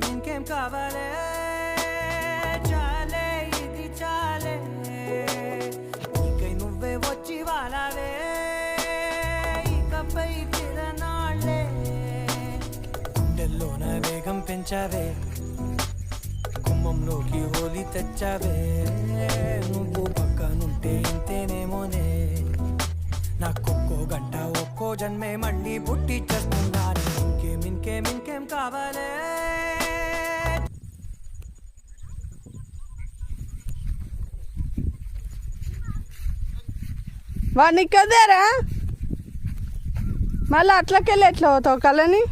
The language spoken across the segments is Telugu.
ఇంకేం కావాలే చాలే ఇది చాలే ఇంకై నువ్వే వచ్చి వాలావే ఇకపై తిరనాళ్ళే గుండెల్లోన వేగం పెంచావే గుమ్మంలోకి హోలీ తెచ్చావే నువ్వు పక్కనుంటే ఇంతేనేమోనే నాకొక్కో గంట ఒక్కో జన్మే మళ్ళీ పుట్టి చేస్తున్నాను ఇంకేం కావాలే వాడిని కదేరా మళ్ళీ అట్లకెళ్ళి ఎట్లా అవుతావు కళని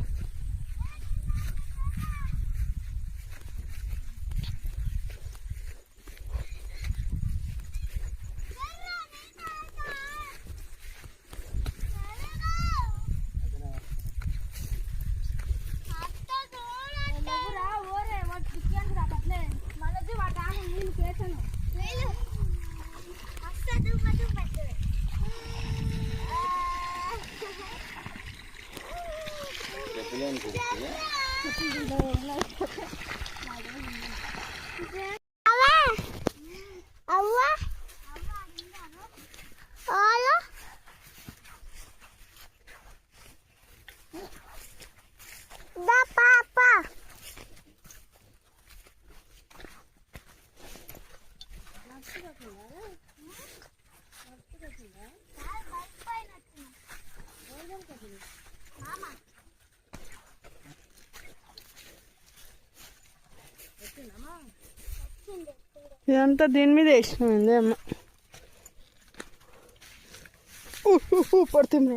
ఇదంతా దీని మీద వేసినామండి అమ్మ పడుతున్నా